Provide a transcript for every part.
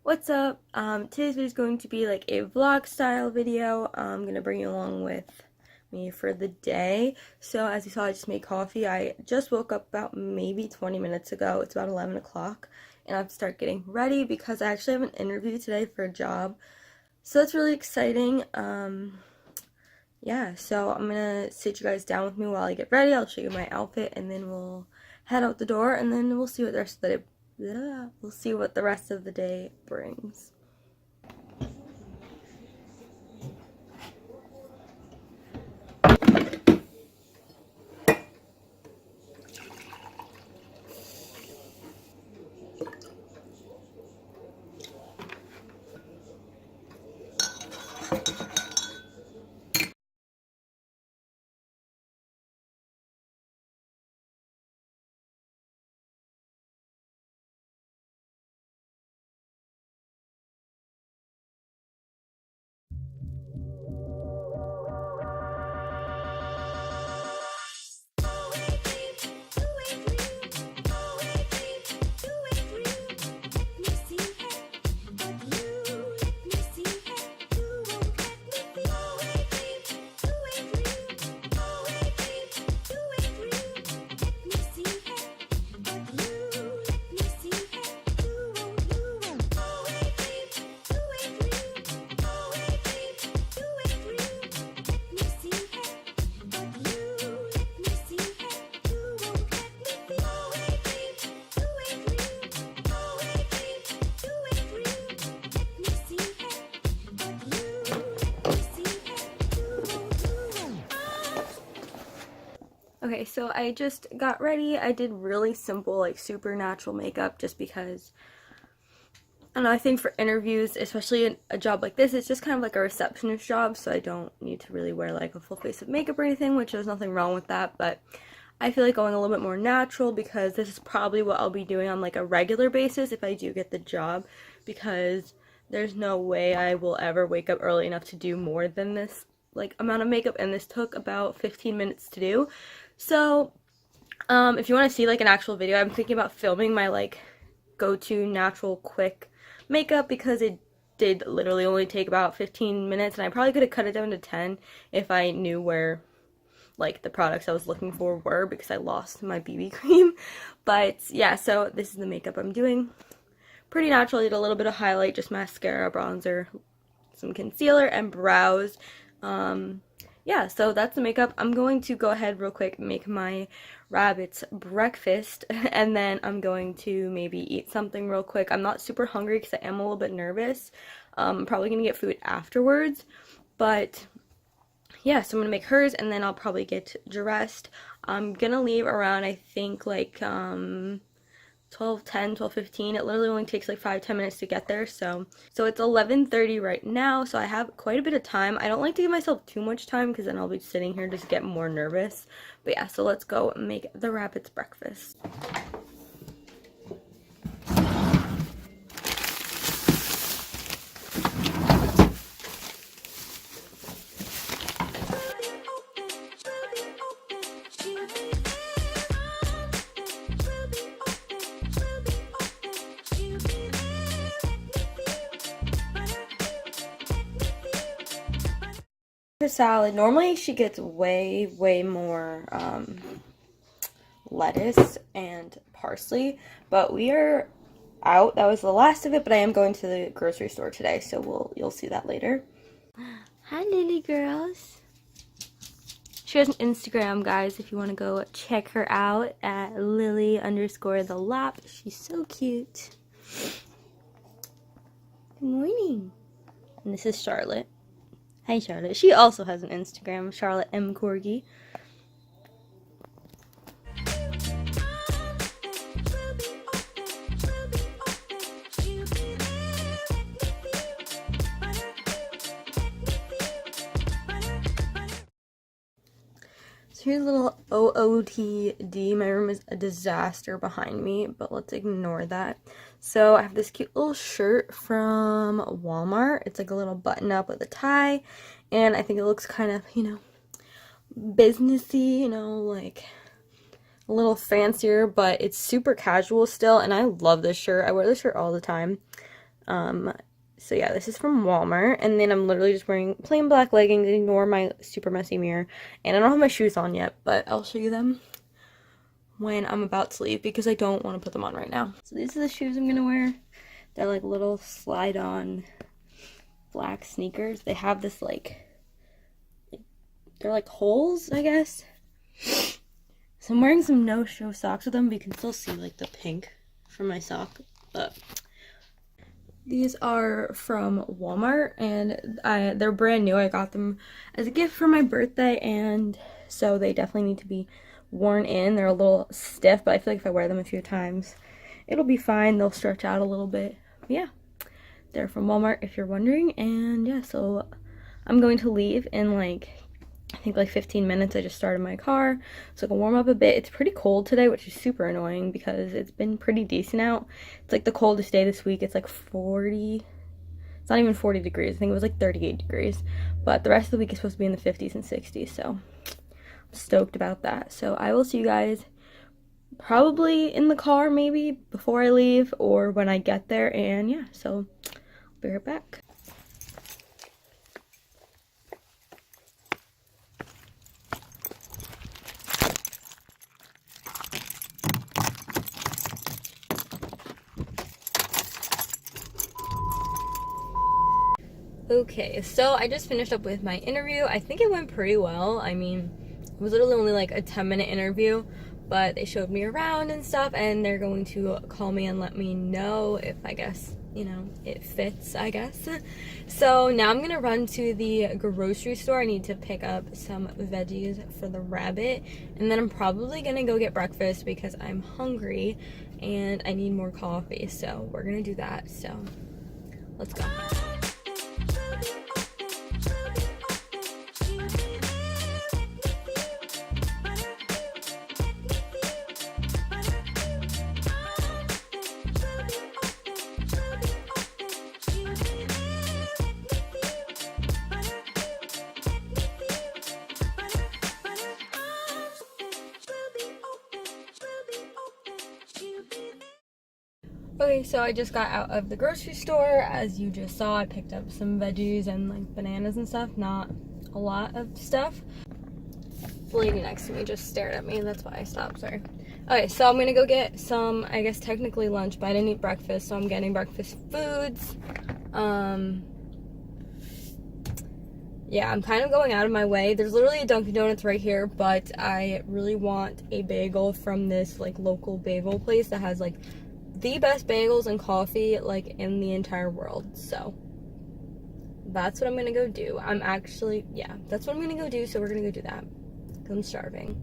What's up? Today's video is going to be like a vlog style video. I'm gonna bring you along with me for the day. So as you saw, I just made coffee. I just woke up about maybe 20 minutes ago. It's about 11 o'clock and I have to start getting ready because I actually have an interview today for a job. So that's really exciting. Yeah, so I'm gonna sit you guys down with me while I get ready. I'll show you my outfit and then we'll head out the door and then we'll see what the rest of the day we'll see what the rest of the day brings. Okay, so I just got ready. I did really simple, like super natural makeup just because, I don't know, I think for interviews, especially in a job like this, it's just kind of like a receptionist job, so I don't need to really wear like a full face of makeup or anything, which there's nothing wrong with that, but I feel like going a little bit more natural because this is probably what I'll be doing on like a regular basis if I do get the job, because there's no way I will ever wake up early enough to do more than this like amount of makeup, and this took about 15 minutes to do. So, if you want to see like an actual video, I'm thinking about filming my like go-to natural quick makeup because it did literally only take about 15 minutes and I probably could have cut it down to 10 if I knew where like the products I was looking for were, because I lost my BB cream. But yeah, so this is the makeup I'm doing. Pretty natural. I did a little bit of highlight, just mascara, bronzer, some concealer, and brows. Yeah, so that's the makeup. I'm going to go ahead real quick and make my rabbit's breakfast, and then I'm going to maybe eat something real quick. I'm not super hungry because I am a little bit nervous. I'm probably going to get food afterwards, but yeah, so I'm going to make hers, and then I'll probably get dressed. I'm going to leave around, I think, like, 12:10, 12:15. It literally only takes like 5-10 minutes to get there. So it's 11:30 right now, so I have quite a bit of time. I don't like to give myself too much time because then I'll be sitting here just get more nervous. But yeah, so let's go make the rabbit's breakfast. The salad, normally she gets way more lettuce and parsley, but we are out. That was the last of it, but I am going to the grocery store today, so you'll see that later. Hi, Lily girls. She has an Instagram, guys, if you want to go check her out at Lily_the_lap. She's so cute. Good morning. And this is Charlotte. Hi, Charlotte. She also has an Instagram, Charlotte M. Corgi. So here's a little OOTD. My room is a disaster behind me, but let's ignore that. So I have this cute little shirt from Walmart. It's like a little button up with a tie, and I think it looks kind of, businessy, like a little fancier, but it's super casual still, and I love this shirt. I wear this shirt all the time. So yeah, this is from Walmart, and then I'm literally just wearing plain black leggings. Ignore my super messy mirror, and I don't have my shoes on yet, but I'll show you them when I'm about to leave because I don't want to put them on right now. So these are the shoes I'm gonna wear. They're like little slide-on black sneakers. They have this they're like holes, I guess. So I'm wearing some no-show socks with them, but you can still see like the pink from my sock. But these are from Walmart, and they're brand new. I got them as a gift for my birthday, and so they definitely need to be worn in. They're a little stiff, but I feel like if I wear them a few times, it'll be fine. They'll stretch out a little bit. But yeah, they're from Walmart if you're wondering. And yeah, so I'm going to leave in I think 15 minutes. I just started my car so I can warm up a bit. It's pretty cold today, which is super annoying because it's been pretty decent out. It's like the coldest day this week. It's like 40, it's not even 40 degrees. I think it was like 38 degrees, but the rest of the week is supposed to be in the 50s and 60s, so I'm stoked about that. So I will see you guys probably in the car, maybe before I leave or when I get there. And yeah, so I'll be right back. Okay, so I just finished up with my interview. I think it went pretty well. I mean, it was literally only like a 10-minute interview, but they showed me around and stuff, and they're going to call me and let me know if, I guess, you know, it fits, I guess. So now I'm gonna run to the grocery store. I need to pick up some veggies for the rabbit, and then I'm probably gonna go get breakfast because I'm hungry and I need more coffee. So we're gonna do that. So let's go. Okay, so I just got out of the grocery store. As you just saw, I picked up some veggies and like bananas and stuff. Not a lot of stuff. The lady next to me just stared at me, that's why I stopped, sorry. Okay, so I'm gonna go get some, I guess technically lunch, but I didn't eat breakfast, so I'm getting breakfast foods. Yeah, I'm kind of going out of my way. There's literally a Dunkin' Donuts right here, but I really want a bagel from this like local bagel place that has like the best bagels and coffee like in the entire world. So that's what I'm gonna go do. That's what I'm gonna go do. So we're gonna go do that because I'm starving.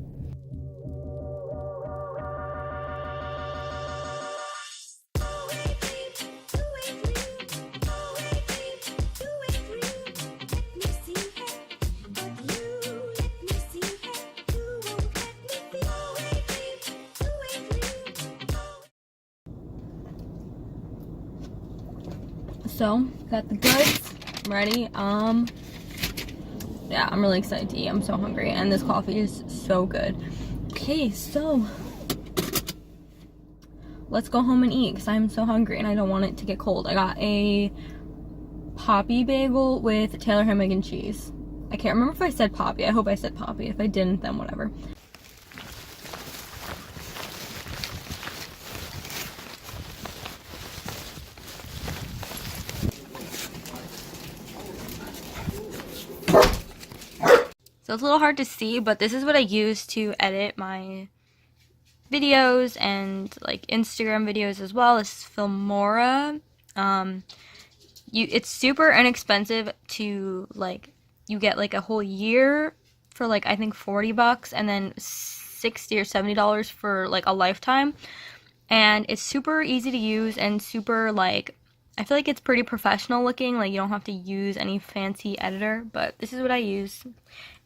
So, got the goods ready. Yeah, I'm really excited to eat. I'm so hungry, and this coffee is so good. Okay, so let's go home and eat because I'm so hungry and I don't want it to get cold. I got a Poppy bagel with Taylor ham, egg, and cheese. I can't remember if I said Poppy. I hope I said Poppy. If I didn't, then whatever. So it's a little hard to see, but this is what I use to edit my videos and like Instagram videos as well. This is Filmora. It's super inexpensive to you get like a whole year for like I think $40 and then $60 or $70 for like a lifetime. And it's super easy to use and super I feel like it's pretty professional looking. Like you don't have to use any fancy editor, but this is what I use.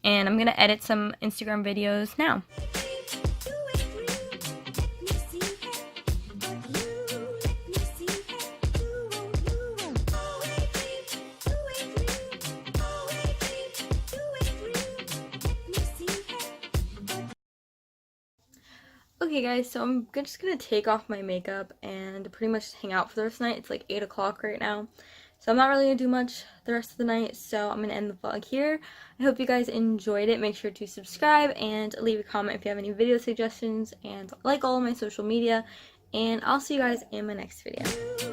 And I'm gonna edit some Instagram videos now. Okay guys, so I'm just gonna take off my makeup and pretty much hang out for the rest of the night. It's like 8 o'clock right now. So I'm not really gonna do much the rest of the night, so I'm gonna end the vlog here. I hope you guys enjoyed it. Make sure to subscribe and leave a comment if you have any video suggestions, and like all of my social media. And I'll see you guys in my next video.